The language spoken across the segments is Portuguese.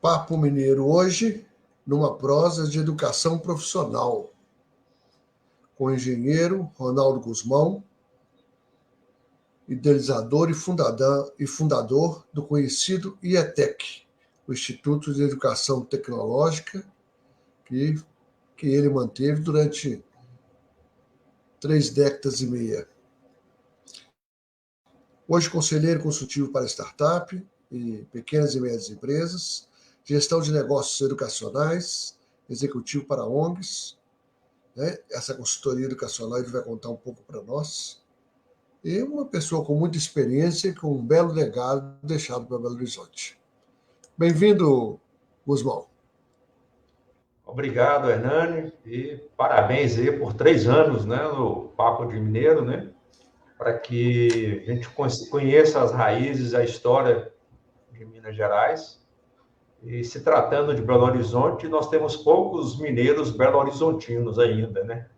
Papo Mineiro hoje, numa prosa de educação profissional, com o engenheiro Ronaldo Guzmão, idealizador e fundador do conhecido IETEC, o Instituto de Educação Tecnológica, que ele manteve durante 3 décadas e meia. Hoje, conselheiro consultivo para startup e pequenas e médias empresas, gestão de negócios educacionais, executivo para ONGs, né? Essa consultoria educacional ele vai contar um pouco para nós. E uma pessoa com muita experiência e com um belo legado deixado para Belo Horizonte. Bem-vindo, Guzmão. Obrigado, Hernani, e parabéns aí por 3 anos, né, no Papo de Mineiro, né, para que a gente conheça as raízes, a história de Minas Gerais. E se tratando de Belo Horizonte, nós temos poucos mineiros belo-horizontinos ainda, né?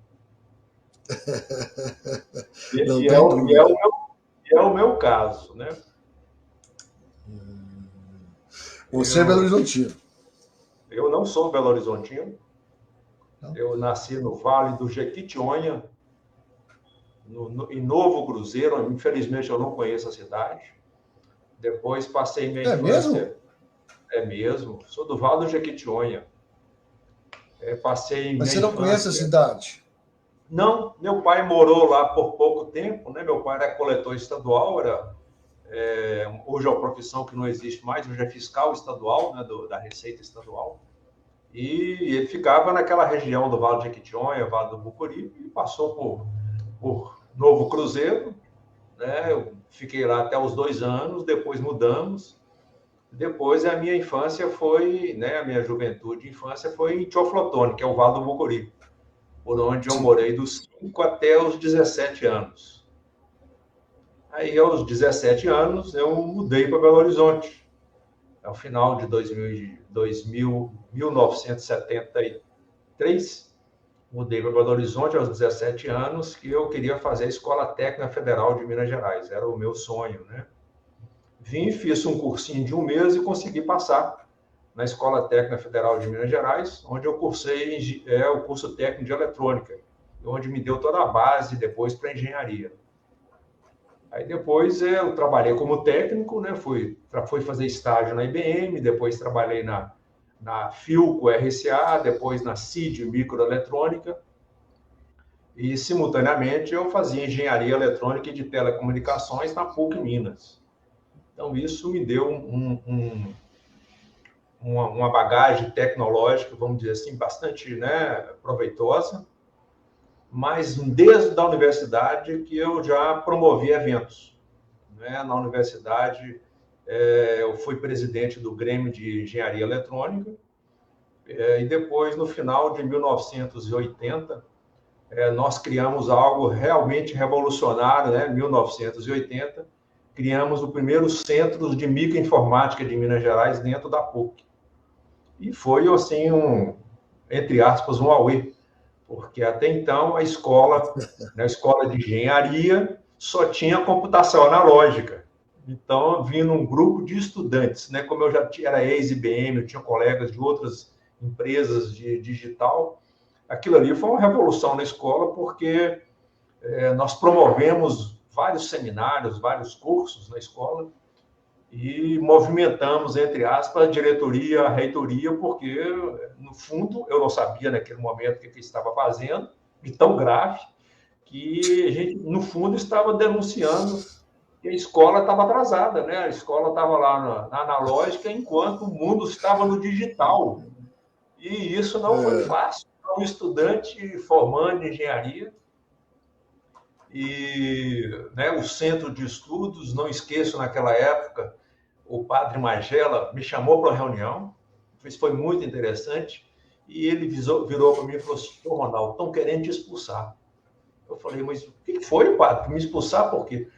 É o meu caso, né? Você é belo-horizontino? Eu não sou belo-horizontino. Eu nasci no Vale do Jequitinhonha, em Novo Cruzeiro. Infelizmente, eu não conheço a cidade. Depois passei minha infância... Mesmo? É mesmo. Sou do Vale do Jequitinhonha. Mas você não conhece a cidade? Não, meu pai morou lá por pouco tempo, né? Meu pai era coletor estadual, hoje é uma profissão que não existe mais, hoje é fiscal estadual, né? Da Receita Estadual. E ele ficava naquela região do Vale do Jequitinhonha, Vale do Mucuri, e passou por Novo Cruzeiro, né? Eu fiquei lá até os 2 anos, depois mudamos. Depois a minha infância foi, né, a minha juventude e infância foi em Teoflotone, que é o Vale do Mucuri, por onde eu morei dos 5 até os 17 anos. Aí, aos 17 anos, eu mudei para Belo Horizonte. Ao final de 1973, mudei para Belo Horizonte aos 17 anos, que eu queria fazer a Escola Técnica Federal de Minas Gerais. Era o meu sonho, né? Vim, fiz um cursinho de 1 mês e consegui passar na Escola Técnica Federal de Minas Gerais, onde eu cursei o curso técnico de eletrônica, onde me deu toda a base depois para engenharia. Aí depois eu trabalhei como técnico, né? Fui fazer estágio na IBM, depois trabalhei na Philco RCA, depois na CID Microeletrônica, e simultaneamente eu fazia engenharia eletrônica e de telecomunicações na PUC Minas. Então, isso me deu uma bagagem tecnológica, vamos dizer assim, bastante, né, proveitosa. Mas desde a universidade que eu já promovi eventos, né? Na universidade, eu fui presidente do Grêmio de Engenharia Eletrônica, e depois, no final de 1980, nós criamos algo realmente revolucionário, né? Em 1980, criamos o primeiro centro de microinformática de Minas Gerais dentro da PUC. E foi, assim, entre aspas, um auê, porque até então a escola de engenharia só tinha computação analógica. Então, vindo um grupo de estudantes, né? Como eu já era ex-IBM, eu tinha colegas de outras empresas de digital, aquilo ali foi uma revolução na escola, porque nós promovemos vários seminários, vários cursos na escola e movimentamos, entre aspas, a diretoria, a reitoria, porque, no fundo, eu não sabia naquele momento o que estava fazendo, de tão grave, que a gente, no fundo, estava denunciando que a escola estava atrasada, né? A escola estava lá na analógica, enquanto o mundo estava no digital. E isso não foi fácil para um estudante formando em engenharia. E, né, o centro de estudos, não esqueço, naquela época, o padre Magela me chamou para uma reunião, isso foi muito interessante, e ele virou para mim e falou assim: "Ô, Ronaldo, estão querendo te expulsar." Eu falei: "Mas o que foi, padre? Me expulsar por quê?"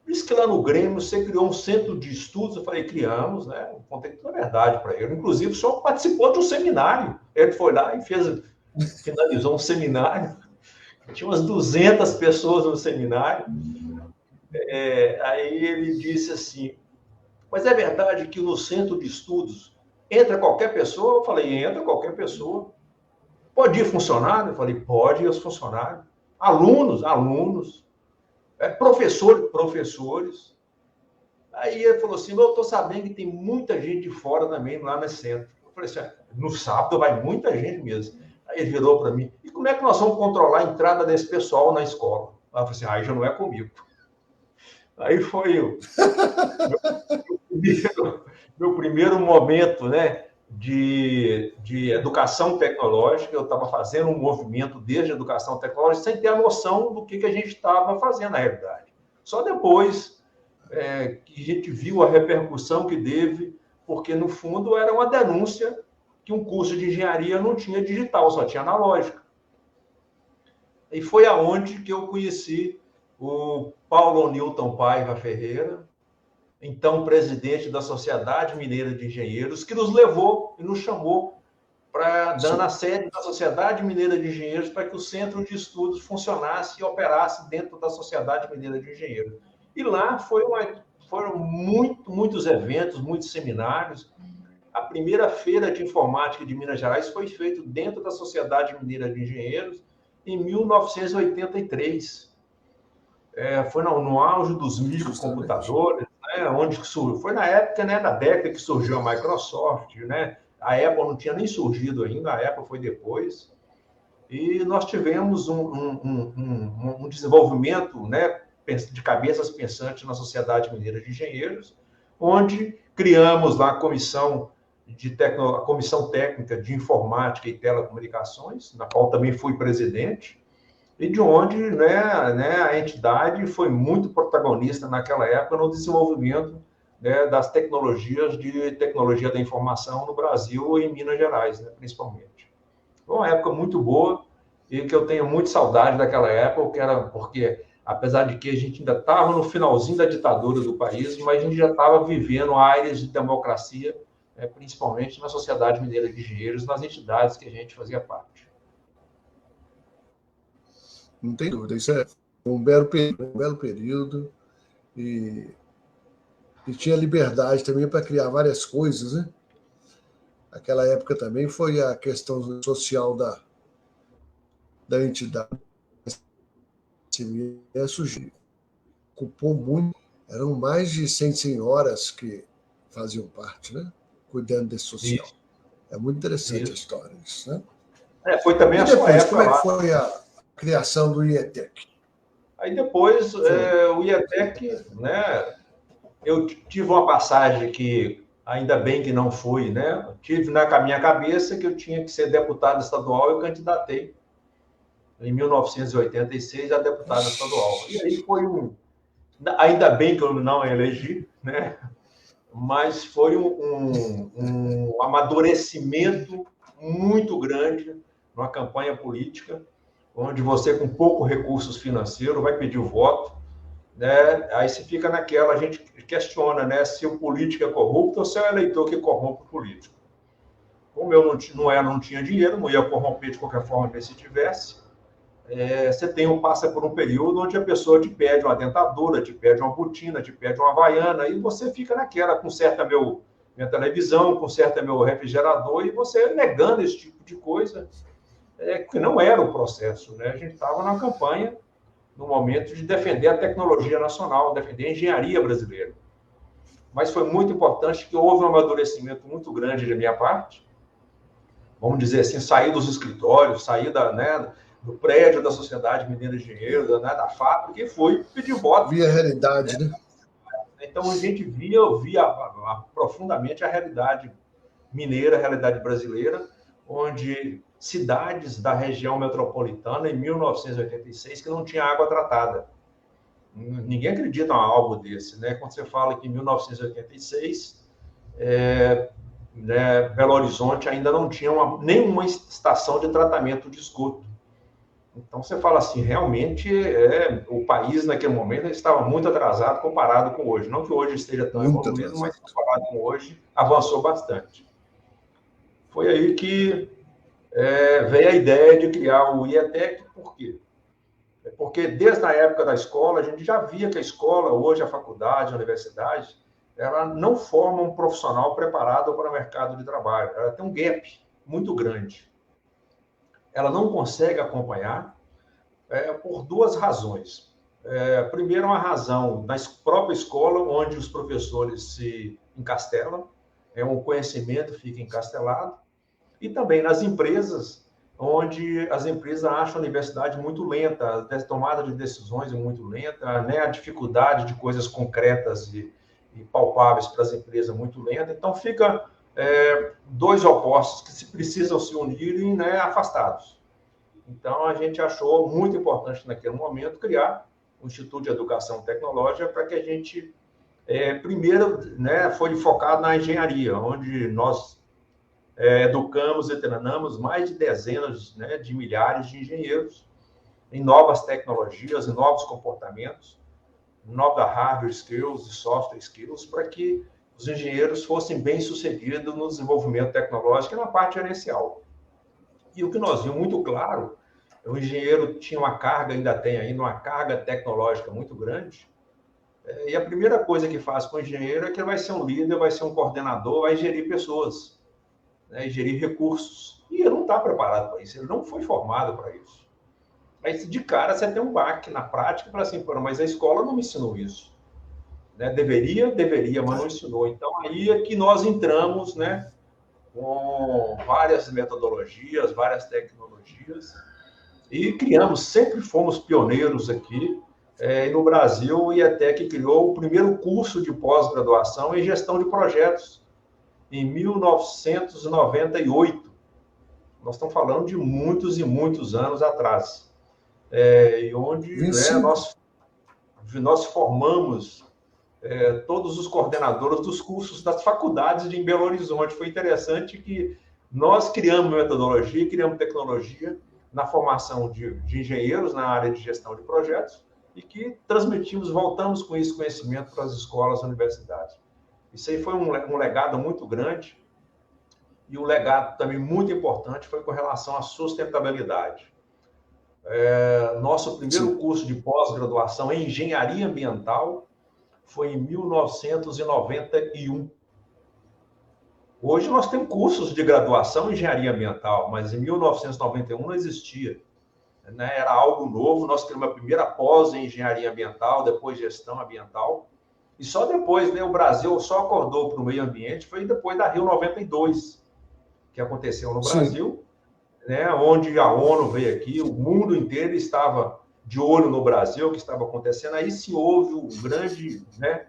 Diz que lá no Grêmio você criou um centro de estudos. Eu falei: "Criamos, né?" Eu contei toda a verdade para ele. Inclusive, só participou de um seminário. Ele foi lá e finalizou um seminário. Tinha umas 200 pessoas no seminário. Aí ele disse assim: "Mas é verdade que no centro de estudos Entra qualquer pessoa? Eu falei, entra qualquer pessoa. Pode ir funcionário? Eu falei, pode ir os funcionários. Alunos? Alunos. Professores. Aí ele falou assim, eu estou sabendo que tem muita gente de fora também lá no centro. Eu falei assim, no sábado vai muita gente mesmo. Aí ele virou para mim, e como é que nós vamos controlar a entrada desse pessoal na escola? Aí eu falei assim, aí já não é comigo. Aí foi meu primeiro momento, né, de educação tecnológica. Eu estava fazendo um movimento desde a educação tecnológica sem ter a noção do que a gente estava fazendo na realidade. Só depois que a gente viu a repercussão que teve, porque, no fundo, era uma denúncia que um curso de engenharia não tinha digital, só tinha analógica. E foi aonde que eu conheci o Paulo Newton Paiva Ferreira, então presidente da Sociedade Mineira de Engenheiros, que nos levou e nos chamou para dar a sede da Sociedade Mineira de Engenheiros para que o centro de estudos funcionasse e operasse dentro da Sociedade Mineira de Engenheiros. E lá foram muitos eventos, muitos seminários. A primeira feira de informática de Minas Gerais foi feita dentro da Sociedade Mineira de Engenheiros em 1983. Foi no auge dos microcomputadores, né, foi na época, né, da década que surgiu a Microsoft, né? A Apple não tinha nem surgido ainda, a Apple foi depois. E nós tivemos um desenvolvimento, né, de cabeças pensantes na Sociedade Mineira de Engenheiros, onde criamos lá a Comissão Técnica de Informática e Telecomunicações, na qual também fui presidente, e de onde, né, a entidade foi muito protagonista naquela época no desenvolvimento, né, das tecnologias de tecnologia da informação no Brasil e em Minas Gerais, né, principalmente. Foi uma época muito boa e que eu tenho muito saudade daquela época, porque apesar de que a gente ainda estava no finalzinho da ditadura do país, mas a gente já estava vivendo áreas de democracia, né, principalmente na Sociedade Mineira de Engenheiros, nas entidades que a gente fazia parte. Não tem dúvida, isso é um belo período e tinha liberdade também para criar várias coisas, né? Aquela época também foi a questão social da entidade. Surgiu, ocupou muito, eram mais de 100 senhoras que faziam parte, né? Cuidando desse social. Isso. É muito interessante a história disso, né? Foi também e a depois, sua época como é que foi a criação do IETEC? Aí depois, o IETEC, né? Eu tive uma passagem que, ainda bem que não fui, né? Tive na minha cabeça que eu tinha que ser deputado estadual e eu candidatei em 1986 a deputado estadual. E aí foi ainda bem que eu não elegi, né? Mas foi um amadurecimento muito grande numa campanha política, onde você, com poucos recursos financeiros, vai pedir o voto, né? Aí se fica naquela, a gente questiona, né, se o político é corrupto ou se é o eleitor que corrompe o político. Como eu não tinha dinheiro, não ia corromper de qualquer forma, se tivesse, você passa por um período onde a pessoa te pede uma dentadura, te pede uma botina, te pede uma havaiana, e você fica naquela, conserta minha televisão, conserta meu refrigerador, e você negando esse tipo de coisa, que não era o processo, né? A gente estava na campanha, no momento de defender a tecnologia nacional, defender a engenharia brasileira. Mas foi muito importante que houve um amadurecimento muito grande da minha parte, vamos dizer assim, sair dos escritórios, sair do prédio da Sociedade Mineira de Engenheiros, da fábrica, e fui pedir voto. Via a realidade, né? Então, a gente via profundamente a realidade mineira, a realidade brasileira, onde cidades da região metropolitana, em 1986, que não tinha água tratada. Ninguém acredita em algo desse, né? Quando você fala que em 1986, né, Belo Horizonte ainda não tinha nenhuma estação de tratamento de esgoto. Então, você fala assim, realmente, o país, naquele momento, estava muito atrasado comparado com hoje. Não que hoje esteja tão evoluído, mas comparado com hoje, avançou bastante. Foi aí que veio a ideia de criar o IETEC. Por quê? Porque desde a época da escola, a gente já via que a escola, hoje a faculdade, a universidade, ela não forma um profissional preparado para o mercado de trabalho. Ela tem um gap muito grande. Ela não consegue acompanhar por duas razões. Primeiro, uma razão na própria escola, onde os professores se encastelam, o conhecimento fica encastelado, e também nas empresas, onde as empresas acham a universidade muito lenta, a tomada de decisões é muito lenta, né? A dificuldade de coisas concretas e palpáveis para as empresas muito lenta. Então, fica dois opostos que se precisam se unirem, né, afastados. Então, a gente achou muito importante, naquele momento, criar o Instituto de Educação Tecnológica para que a gente, primeiro, né, foi focado na engenharia, onde nós educamos e treinamos mais de dezenas, né, de milhares de engenheiros em novas tecnologias, em novos comportamentos, nova hardware skills e software skills, para que os engenheiros fossem bem-sucedidos no desenvolvimento tecnológico e na parte gerencial. E o que nós vimos muito claro, o engenheiro tinha uma carga, ainda tem ainda uma carga tecnológica muito grande, e a primeira coisa que faz com o engenheiro é que ele vai ser um líder, vai ser um coordenador, vai gerir pessoas, né, e gerir recursos. E ele não está preparado para isso, ele não foi formado para isso. Aí, de cara, você tem um baque na prática para assim, mas a escola não me ensinou isso. Né? Deveria, mas não ensinou. Então, aí é que nós entramos, né, com várias metodologias, várias tecnologias, e criamos, sempre fomos pioneiros aqui no Brasil, e até que criou o primeiro curso de pós-graduação em gestão de projetos, em 1998. Nós estamos falando de muitos e muitos anos atrás. E onde nós formamos todos os coordenadores dos cursos das faculdades de Belo Horizonte. Foi interessante que nós criamos metodologia, criamos tecnologia na formação de engenheiros na área de gestão de projetos e que transmitimos, voltamos com esse conhecimento para as escolas e universidades. Isso aí foi um legado muito grande, e um legado também muito importante foi com relação à sustentabilidade. Nosso primeiro curso de pós-graduação em engenharia ambiental foi em 1991. Hoje nós temos cursos de graduação em engenharia ambiental, mas em 1991 não existia. Né? Era algo novo, nós temos a primeira pós em engenharia ambiental, depois gestão ambiental, e só depois, né, o Brasil só acordou para o meio ambiente, foi depois da Rio 92, que aconteceu no Brasil, né, onde a ONU veio aqui, o mundo inteiro estava de olho no Brasil, o que estava acontecendo. Aí se houve um grande, né,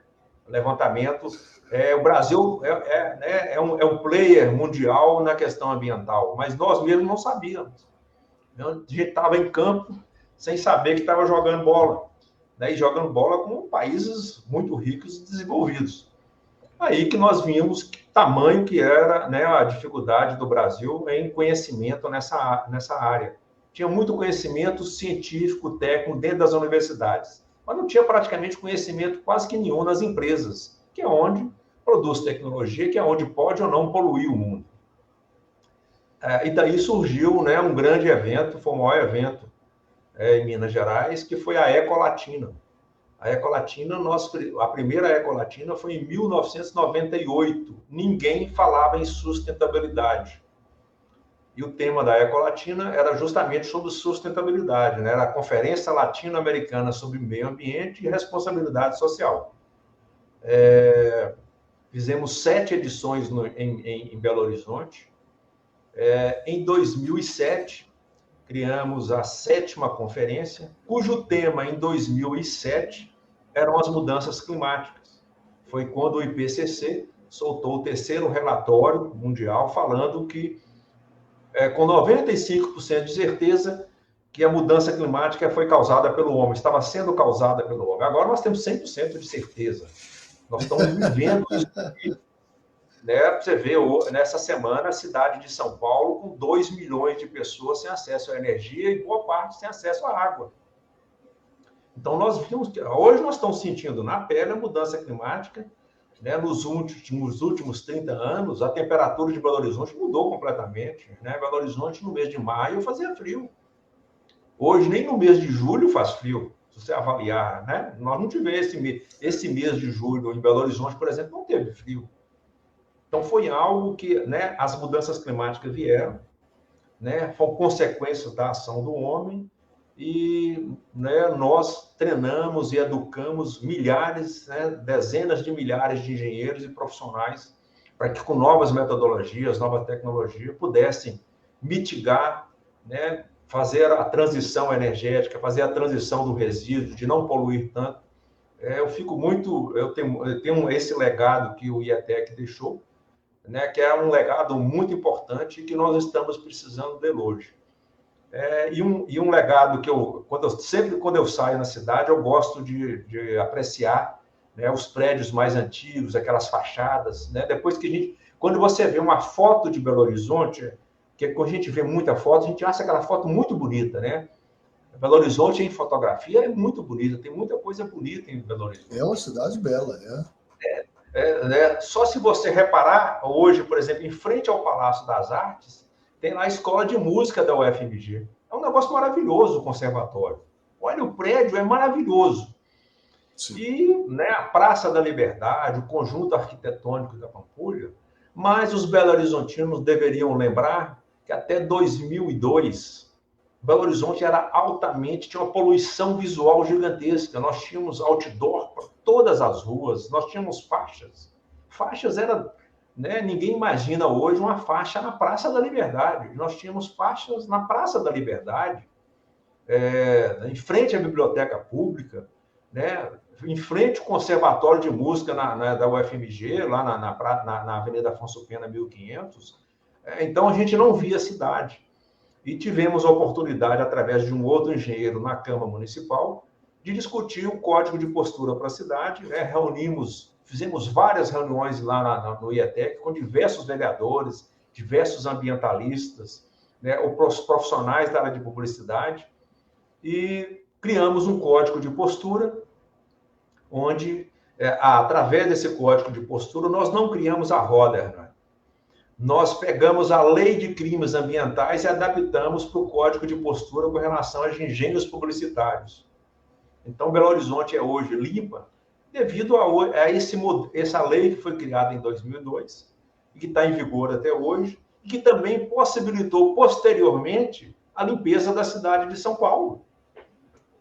levantamento. O Brasil é um player mundial na questão ambiental, mas nós mesmos não sabíamos. A gente estava em campo sem saber que estava jogando bola, né, e jogando bola com países muito ricos e desenvolvidos. Aí que nós vimos que tamanho que era, né, a dificuldade do Brasil em conhecimento nessa área. Tinha muito conhecimento científico, técnico dentro das universidades, mas não tinha praticamente conhecimento quase que nenhum nas empresas, que é onde produz tecnologia, que é onde pode ou não poluir o mundo. E daí surgiu, né, um grande evento, foi o maior evento em Minas Gerais, que foi a Ecolatina. A Ecolatina, a primeira Ecolatina foi em 1998. Ninguém falava em sustentabilidade. E o tema da Ecolatina era justamente sobre sustentabilidade, né? Era a Conferência Latino-Americana sobre Meio Ambiente e Responsabilidade Social. Fizemos 7 edições em Belo Horizonte. Em 2007, criamos a 7ª conferência, cujo tema, em 2007, eram as mudanças climáticas. Foi quando o IPCC soltou o 3º relatório mundial falando que, com 95% de certeza, que a mudança climática foi causada pelo homem, estava sendo causada pelo homem. Agora nós temos 100% de certeza. Nós estamos vivendo isso aqui. Né, você vê, nessa semana, a cidade de São Paulo com 2 milhões de pessoas sem acesso à energia e boa parte sem acesso à água. Então, nós vimos que hoje nós estamos sentindo na pele a mudança climática. Né, nos últimos 30 anos, a temperatura de Belo Horizonte mudou completamente. Né? Belo Horizonte, no mês de maio, fazia frio. Hoje, nem no mês de julho faz frio. Se você avaliar, né? Nós não tivemos esse mês de julho em Belo Horizonte, por exemplo, não teve frio. Então, foi algo que, né, as mudanças climáticas vieram, né, foram consequência da ação do homem, e, né, nós treinamos e educamos milhares, né, dezenas de milhares de engenheiros e profissionais para que, com novas metodologias, nova tecnologia, pudessem mitigar, né, fazer a transição energética, fazer a transição do resíduo, de não poluir tanto. Eu tenho esse legado que o IETEC deixou, né, que é um legado muito importante que nós estamos precisando dele hoje. E um legado que sempre quando eu saio na cidade, eu gosto de apreciar, né, os prédios mais antigos, aquelas fachadas, né? Quando você vê uma foto de Belo Horizonte, que quando a gente vê muita foto, a gente acha aquela foto muito bonita, né? Belo Horizonte em fotografia é muito bonita, tem muita coisa bonita em Belo Horizonte. É uma cidade bela, né? Né? Só se você reparar, hoje, por exemplo, em frente ao Palácio das Artes, tem lá a Escola de Música da UFMG. É um negócio maravilhoso o conservatório. Olha, o prédio é maravilhoso. Sim. E, né, a Praça da Liberdade, o conjunto arquitetônico da Pampulha, mas os belo-horizontinos deveriam lembrar que até 2002, Belo Horizonte tinha uma poluição visual gigantesca. Nós tínhamos outdoor para todas as ruas, nós tínhamos faixas. Faixas era, né, ninguém imagina hoje uma faixa na Praça da Liberdade. Nós tínhamos faixas na Praça da Liberdade, em frente à Biblioteca Pública, né, em frente ao Conservatório de Música da UFMG, lá na Avenida Afonso Pena, 1500. Então, a gente não via a cidade. E tivemos a oportunidade, através de um outro engenheiro na Câmara Municipal, de discutir o código de postura para a cidade, né? Fizemos várias reuniões lá no IETEC com diversos vereadores, diversos ambientalistas, né? Os profissionais da área de publicidade, e criamos um código de postura, onde, através desse código de postura, nós não criamos a roda, Hernani. Nós pegamos a lei de crimes ambientais e adaptamos para o código de postura com relação aos engenhos publicitários. Então, Belo Horizonte é hoje limpa devido a essa lei que foi criada em 2002 e que está em vigor até hoje, e que também possibilitou, posteriormente, a limpeza da cidade de São Paulo.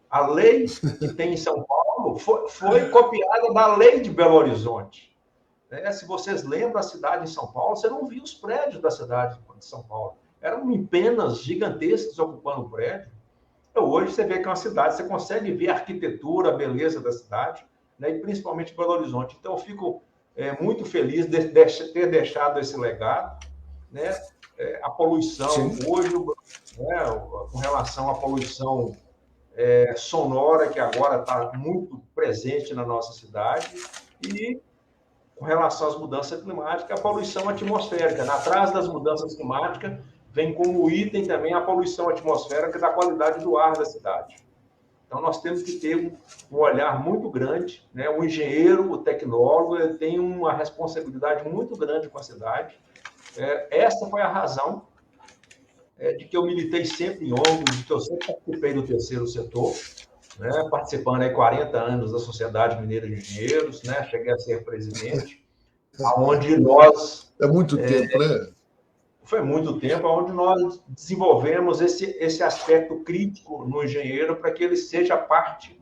A lei que tem em São Paulo foi copiada da lei de Belo Horizonte. Se vocês lembram a cidade de São Paulo, você não via os prédios da cidade de São Paulo. Eram penas gigantescas ocupando o prédio. Então, hoje você vê que é uma cidade, você consegue ver a arquitetura, a beleza da cidade, né, e principalmente Belo Horizonte. Então, eu fico muito feliz de ter deixado esse legado, né? A poluição, sim, hoje, né, com relação à poluição sonora, que agora está muito presente na nossa cidade, e com relação às mudanças climáticas, a poluição atmosférica. Atrás das mudanças climáticas, vem como item também a poluição atmosférica da qualidade do ar da cidade. Então, nós temos que ter um olhar muito grande, né? O engenheiro, o tecnólogo, ele tem uma responsabilidade muito grande com a cidade. Essa foi a razão de que eu militei sempre em ONGs, de que eu sempre participei do terceiro setor, né? Participando aí 40 anos da Sociedade Mineira de Engenheiros, né? Cheguei a ser presidente, aonde nós... É muito tempo, né? Foi muito tempo, onde nós desenvolvemos esse aspecto crítico no engenheiro para que ele seja parte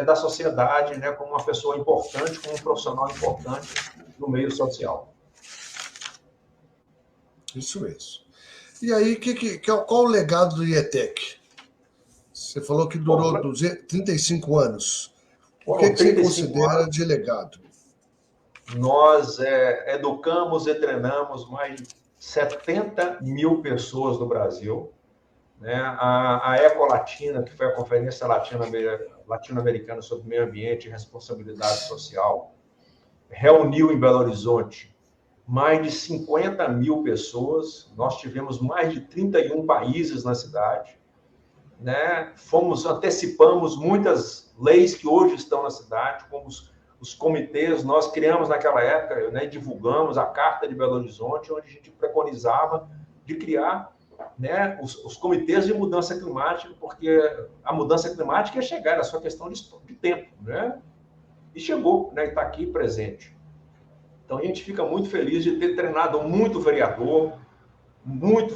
da sociedade, né, como uma pessoa importante, como um profissional importante no meio social. Isso mesmo. E aí, qual o legado do IETEC? Você falou que durou 35 anos. O que você considera de legado? Nós educamos e treinamos mais de 70 mil pessoas no Brasil, né? A Ecolatina, que foi a Conferência Latino-Americana sobre Meio Ambiente e Responsabilidade Social, reuniu em Belo Horizonte mais de 50 mil pessoas. Nós tivemos mais de 31 países na cidade, né? Antecipamos muitas leis que hoje estão na cidade, como os comitês. Nós criamos naquela época, né, divulgamos a Carta de Belo Horizonte, onde a gente preconizava de criar né, os comitês de mudança climática, porque a mudança climática é chegar, é só questão de tempo, né? E chegou, né, e está aqui presente. Então a gente fica muito feliz de ter treinado muito vereador,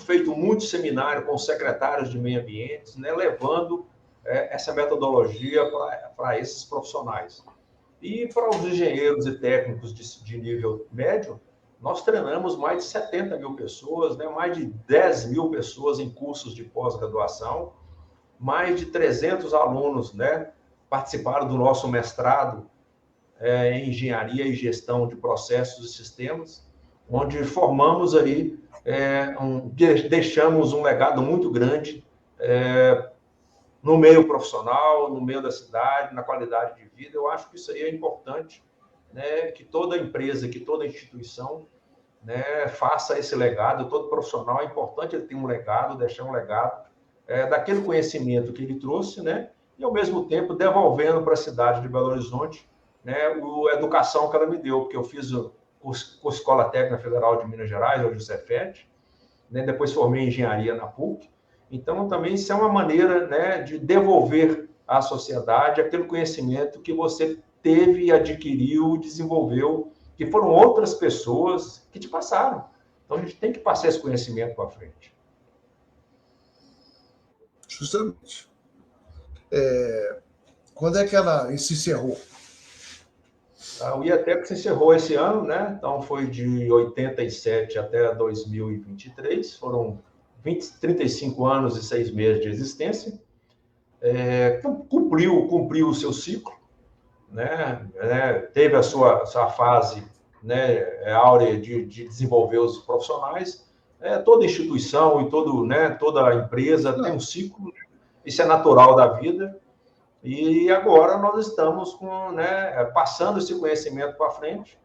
feito muito seminário com secretários de meio ambiente, né, levando essa metodologia para esses profissionais. E para os engenheiros e técnicos de nível médio, nós treinamos mais de 70 mil pessoas, né, mais de 10 mil pessoas em cursos de pós-graduação, mais de 300 alunos, né, participaram do nosso mestrado em engenharia e gestão de processos e sistemas, onde formamos aí, deixamos um legado muito grande no meio profissional, no meio da cidade, na qualidade de vida. Eu acho que isso aí é importante, né, que toda empresa, que toda instituição, né, faça esse legado. Todo profissional é importante ele ter um legado, deixar um legado daquele conhecimento que ele trouxe, né, e ao mesmo tempo devolvendo para a cidade de Belo Horizonte, né, a educação que ela me deu, porque eu fiz a Escola Técnica Federal de Minas Gerais, hoje o Cefet, né, depois formei em engenharia na PUC. Então, também isso é uma maneira, né, de devolver à sociedade aquele conhecimento que você teve, adquiriu, desenvolveu, que foram outras pessoas que te passaram. Então, a gente tem que passar esse conhecimento para frente. Justamente. Quando é que ela se encerrou? O IATEC se encerrou esse ano, né? Então, foi de 87 até 2023, foram 35 anos e 6 meses de existência. Cumpriu o seu ciclo, né? Teve a sua fase, né, áurea de desenvolver os profissionais. Toda instituição e toda empresa tem um ciclo, isso é natural da vida. E agora nós estamos passando esse conhecimento para frente,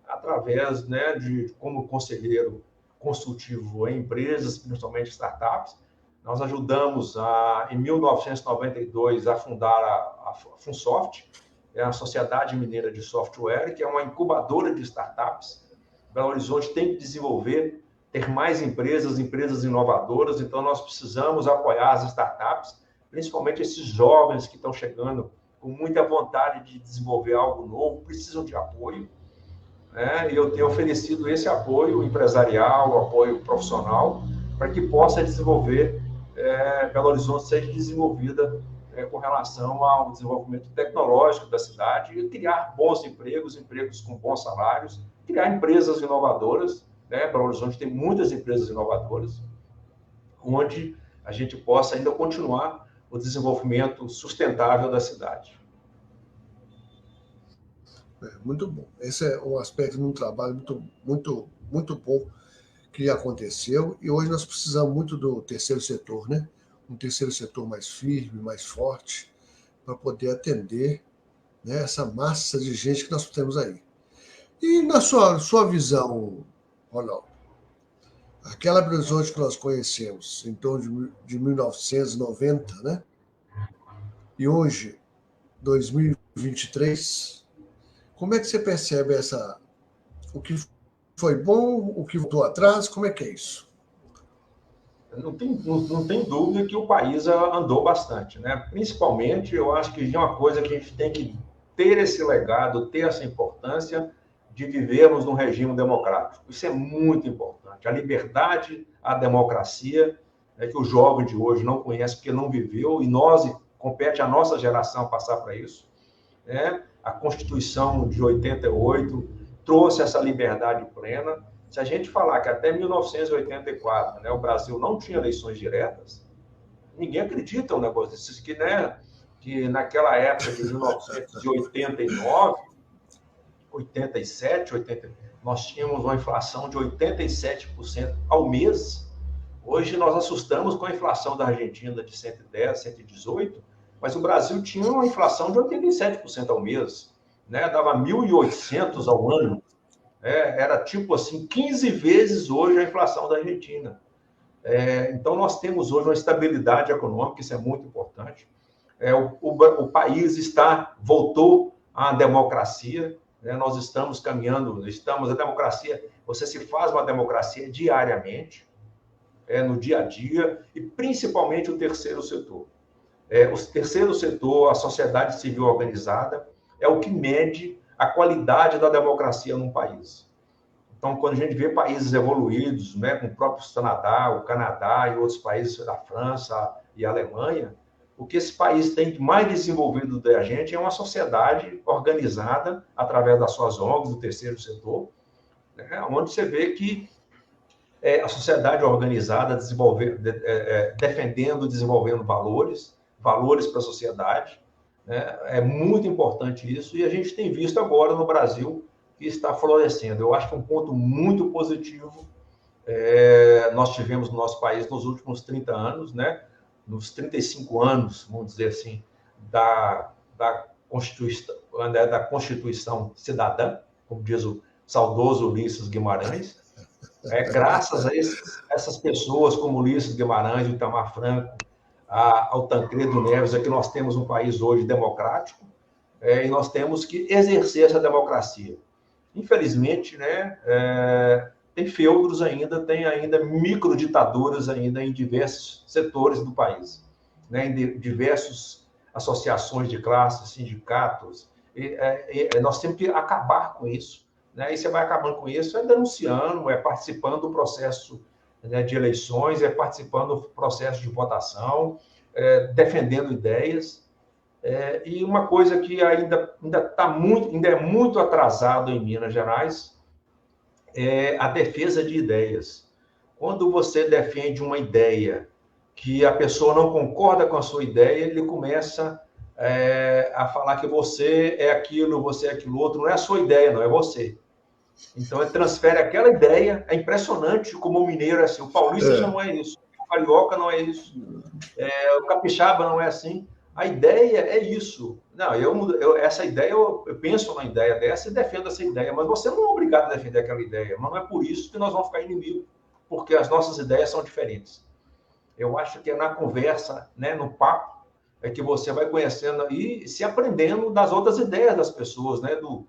através, né, de como conselheiro consultivo em empresas, principalmente startups. Nós ajudamos, em 1992, a fundar a Funsoft, a Sociedade Mineira de Software, que é uma incubadora de startups. Belo Horizonte tem que desenvolver, ter mais empresas inovadoras, então nós precisamos apoiar as startups, principalmente esses jovens que estão chegando com muita vontade de desenvolver algo novo, precisam de apoio, né? E eu tenho oferecido esse apoio empresarial, apoio profissional, para que possa desenvolver, Belo Horizonte seja desenvolvida com relação ao desenvolvimento tecnológico da cidade e criar bons empregos com bons salários, criar empresas inovadoras, né? Belo Horizonte tem muitas empresas inovadoras, onde a gente possa ainda continuar o desenvolvimento sustentável da cidade. Muito bom. Esse é um aspecto de um trabalho muito bom que aconteceu, e hoje nós precisamos muito do terceiro setor, né? Um terceiro setor mais firme, mais forte, para poder atender, né, essa massa de gente que nós temos aí. E na sua visão, Ronaldo, aquela Belo Horizonte que nós conhecemos em torno de 1990, né? E hoje, 2023, como é que você percebe o que foi bom, o que voltou atrás, como é que é isso? Não tem dúvida que o país andou bastante, né? Principalmente, eu acho que é uma coisa que a gente tem que ter esse legado, ter essa importância de vivermos num regime democrático. Isso é muito importante. A liberdade, a democracia, que o jovem de hoje não conhece porque não viveu, e compete a nossa geração passar para isso. A Constituição de 88 trouxe essa liberdade plena. Se a gente falar que até 1984, né, o Brasil não tinha eleições diretas, ninguém acredita um negócio desses, que naquela época de 1989, 87, 80, nós tínhamos uma inflação de 87% ao mês. Hoje nós assustamos com a inflação da Argentina de 110, 118, mas o Brasil tinha uma inflação de 87% ao mês, né? Dava 1.800 ao ano. Era tipo assim, 15 vezes hoje a inflação da Argentina. Então, nós temos hoje uma estabilidade econômica, isso é muito importante. O país voltou à democracia, né? Nós estamos caminhando, a democracia, você se faz uma democracia diariamente. no dia a dia, e principalmente o terceiro setor. O terceiro setor, a sociedade civil organizada, é o que mede a qualidade da democracia num país. Então, quando a gente vê países evoluídos, né, como o próprio o Canadá e outros países da França e a Alemanha, o que esse país tem de mais desenvolvido da gente é uma sociedade organizada através das suas ONGs, do terceiro setor, né, onde você vê que a sociedade organizada defendendo, desenvolvendo valores para a sociedade, né? É muito importante isso, e a gente tem visto agora no Brasil que está florescendo. Eu acho que um ponto muito positivo nós tivemos no nosso país nos últimos 30 anos, né? Nos 35 anos, vamos dizer assim, da Constituição Cidadã, como diz o saudoso Ulisses Guimarães. Graças a essas pessoas como Ulisses Guimarães, o Itamar Franco, ao Tancredo Neves, é que nós temos um país hoje democrático, e nós temos que exercer essa democracia. Infelizmente, né, tem feudos ainda, tem ainda microditaduras ainda em diversos setores do país, né, em diversas associações de classes, sindicatos, nós temos que acabar com isso, né, e você vai acabando com isso denunciando, participando do processo, né, de eleições, participando do processo de votação, defendendo ideias. E uma coisa que ainda é muito atrasado em Minas Gerais é a defesa de ideias. Quando você defende uma ideia que a pessoa não concorda com a sua ideia, ele começa a falar que você é aquilo, você é aquilo outro. Não é a sua ideia, não, é você. Então, ele transfere aquela ideia. É impressionante como o mineiro é assim. O paulista já não é isso. O carioca não é isso. O capixaba não é assim. A ideia é isso. Não, essa ideia, eu penso na ideia dessa e defendo essa ideia, mas você não é obrigado a defender aquela ideia. Mas não é por isso que nós vamos ficar inimigos, porque as nossas ideias são diferentes. Eu acho que é na conversa, né, no papo, é que você vai conhecendo e se aprendendo das outras ideias das pessoas, né, do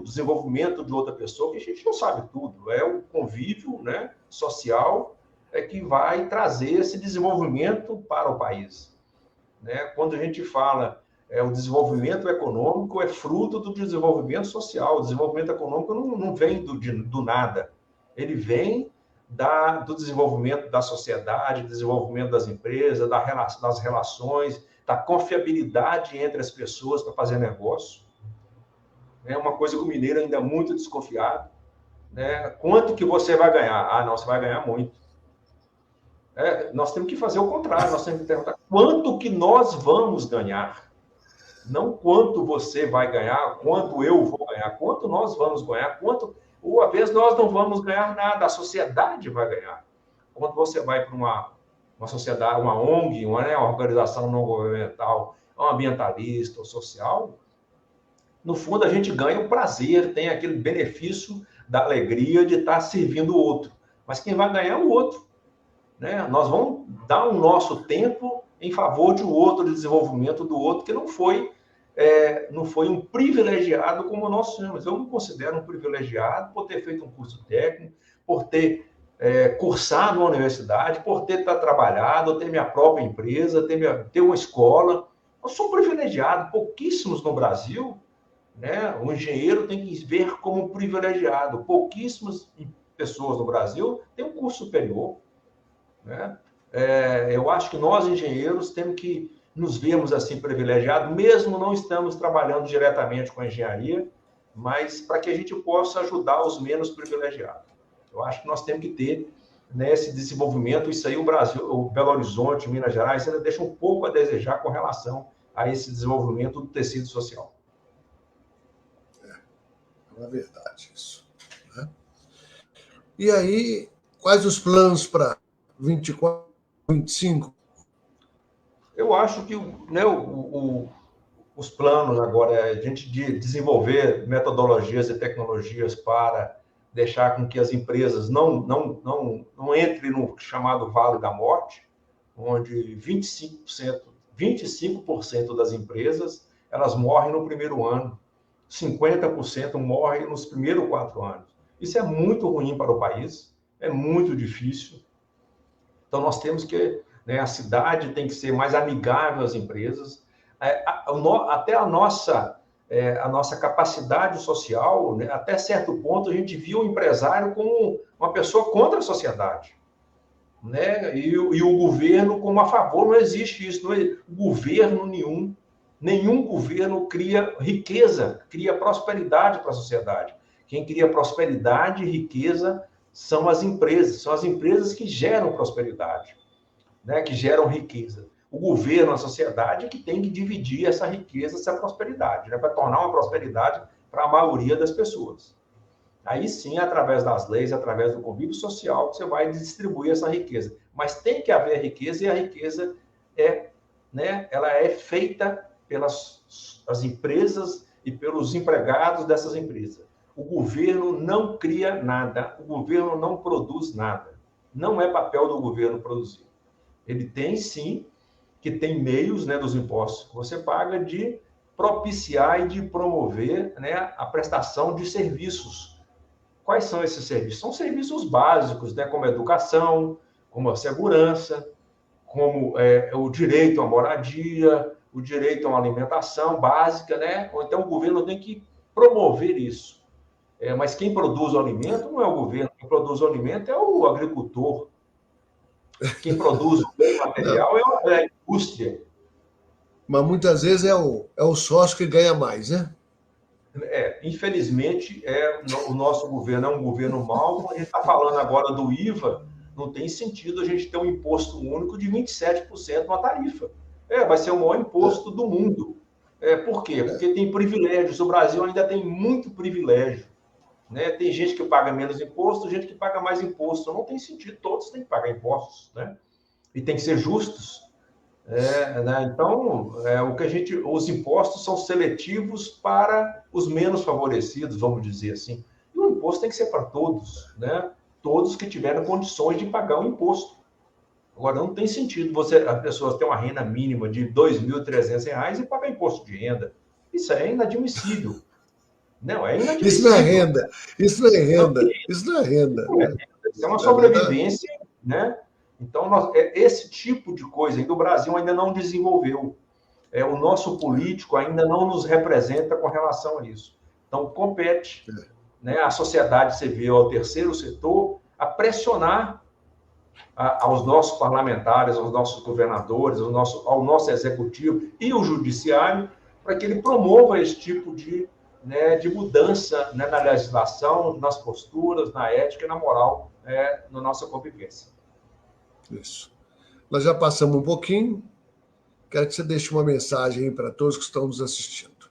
desenvolvimento de outra pessoa, que a gente não sabe tudo. É o convívio, né, social que vai trazer esse desenvolvimento para o país. Né? Quando a gente fala o desenvolvimento econômico é fruto do desenvolvimento social. O desenvolvimento econômico não vem do nada. Ele vem do desenvolvimento da sociedade, do desenvolvimento das empresas, das relações, da confiabilidade entre as pessoas para fazer negócio. É uma coisa que o mineiro ainda é muito desconfiado. Né? Quanto que você vai ganhar? Ah, não, você vai ganhar muito. Nós temos que fazer o contrário, nós temos que perguntar quanto que nós vamos ganhar. Não quanto você vai ganhar, quanto eu vou ganhar, quanto nós vamos ganhar, ou às vezes nós não vamos ganhar nada, a sociedade vai ganhar. Quando você vai para uma sociedade, uma ONG, uma organização não governamental, ambientalista ou social, no fundo a gente ganha o prazer, tem aquele benefício da alegria de estar servindo o outro. Mas quem vai ganhar é o outro. Né? Nós vamos dar o nosso tempo em favor de um outro, de desenvolvimento do outro, que não foi um privilegiado como nós somos. Eu me considero um privilegiado por ter feito um curso técnico, por ter cursado uma universidade, por ter trabalhado, ter minha própria empresa, ter uma escola. Eu sou um privilegiado, pouquíssimos no Brasil, né? O engenheiro tem que ver como um privilegiado. Pouquíssimas pessoas no Brasil têm um curso superior. Né? Eu acho que nós, engenheiros, temos que nos vermos assim privilegiados, mesmo não estamos trabalhando diretamente com a engenharia, mas para que a gente possa ajudar os menos privilegiados. Eu acho que nós temos que ter, né, esse desenvolvimento. Isso aí o Brasil, o Belo Horizonte, Minas Gerais, ainda deixa um pouco a desejar com relação a esse desenvolvimento do tecido social. É uma verdade isso. Né? E aí, quais os planos para 24, 25? Eu acho que os planos agora é a gente desenvolver metodologias e tecnologias para deixar com que as empresas não entrem no chamado Vale da Morte, onde 25% das empresas elas morrem no primeiro ano, 50% morrem nos primeiros 4 anos. Isso é muito ruim para o país, é muito difícil. Então, nós temos que, né, a cidade tem que ser mais amigável às empresas, até a nossa capacidade social, né, até certo ponto, a gente viu o empresário como uma pessoa contra a sociedade, né? E o governo como a favor. Não existe isso. Não é, governo nenhum governo cria riqueza, cria prosperidade para a sociedade. Quem cria prosperidade e riqueza são as empresas que geram prosperidade, né? Que geram riqueza. O governo, a sociedade, é que tem que dividir essa riqueza, essa prosperidade, né? Para tornar uma prosperidade para a maioria das pessoas. Aí sim, através das leis, através do convívio social, você vai distribuir essa riqueza. Mas tem que haver riqueza, e a riqueza ela é feita pelas as empresas e pelos empregados dessas empresas. O governo não cria nada, o governo não produz nada. Não é papel do governo produzir. Ele tem, sim, que tem meios, né, dos impostos que você paga, de propiciar e de promover, né, a prestação de serviços. Quais são esses serviços? São serviços básicos, né, como a educação, como a segurança, como o direito à moradia, o direito a uma alimentação básica, né? Então, o governo tem que promover isso. Mas quem produz o alimento não é o governo, quem produz o alimento é o agricultor. Quem produz o bem material é a indústria. Mas muitas vezes é o sócio que ganha mais, né? Infelizmente, o nosso governo é um governo mau. Quando a gente está falando agora do IVA, não tem sentido a gente ter um imposto único de 27% na tarifa. Vai ser o maior imposto do mundo. Por quê? Porque tem privilégios. O Brasil ainda tem muito privilégio, né? Tem gente que paga menos imposto, gente que paga mais imposto. Não tem sentido, todos têm que pagar impostos, né? E tem que ser justos. Né? Então, os impostos são seletivos para os menos favorecidos, vamos dizer assim. E o imposto tem que ser para todos, né? Todos que tiveram condições de pagar o imposto. Agora, não tem sentido as pessoas terem uma renda mínima de R$ 2.300 e pagar imposto de renda. Isso é inadmissível. Não, é inadmissível. Isso não é renda. Isso não é renda. Isso não é renda. Isso é uma sobrevivência, né? Então, esse tipo de coisa ainda o Brasil ainda não desenvolveu. O nosso político ainda não nos representa com relação a isso. Então, compete, né, à sociedade civil, ao terceiro setor, a pressionar aos nossos parlamentares, aos nossos governadores, ao nosso executivo e o judiciário, para que ele promova esse tipo de mudança, né, na legislação, nas posturas, na ética e na moral, na nossa convivência. Isso. Nós já passamos um pouquinho. Quero que você deixe uma mensagem aí para todos que estão nos assistindo.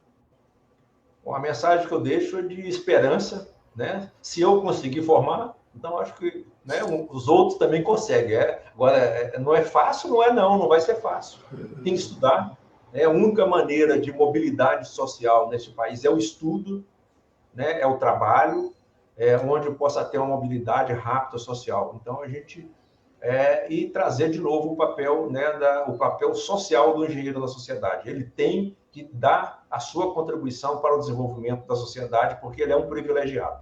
Bom, a mensagem que eu deixo é de esperança, né? Se eu conseguir formar, então acho que, né, os outros também conseguem. Agora, não é fácil, não vai ser fácil. Tem que estudar. A única maneira de mobilidade social neste país é o estudo, né? É o trabalho, onde eu possa ter uma mobilidade rápida social. Então, a gente e trazer de novo o papel, né, o papel social do engenheiro na sociedade. Ele tem que dar a sua contribuição para o desenvolvimento da sociedade, porque ele é um privilegiado.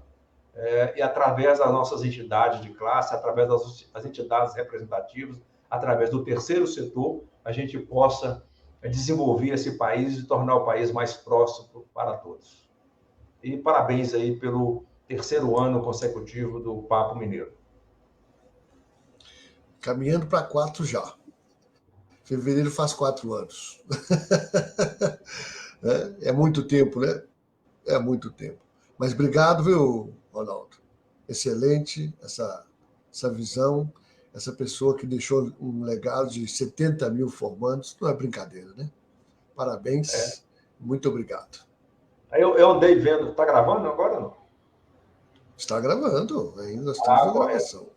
E através das nossas entidades de classe, através das entidades representativas, através do terceiro setor, a gente possa desenvolver esse país e tornar o país mais próximo para todos. E parabéns aí pelo terceiro ano consecutivo do Papo Mineiro. Caminhando para 4 já. Fevereiro faz 4 anos. É muito tempo, né? É muito tempo. Mas obrigado, viu, Ronaldo? Excelente essa visão, essa pessoa que deixou um legado de 70 mil formandos. Não é brincadeira, né? Parabéns. Muito obrigado. Eu andei vendo. Está gravando agora ou não? Está gravando. Ainda estamos na gravação.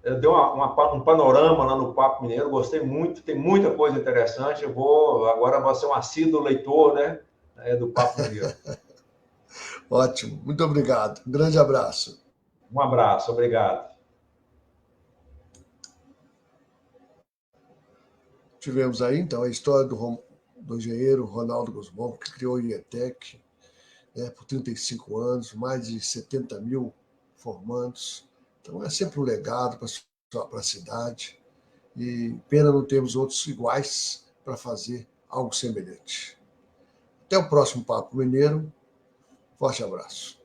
Eu dei um panorama lá no Papo Mineiro, gostei muito, tem muita coisa interessante. Agora vou ser um assíduo leitor, né, do Papo Mineiro. Ótimo, muito obrigado. Um grande abraço. Um abraço, obrigado. Tivemos aí, então, a história do engenheiro Ronaldo Guzmão, que criou o IETEC, por 35 anos, mais de 70 mil formandos. Então, é sempre um legado para a para a cidade. E pena não termos outros iguais para fazer algo semelhante. Até o próximo Papo Mineiro. Forte abraço.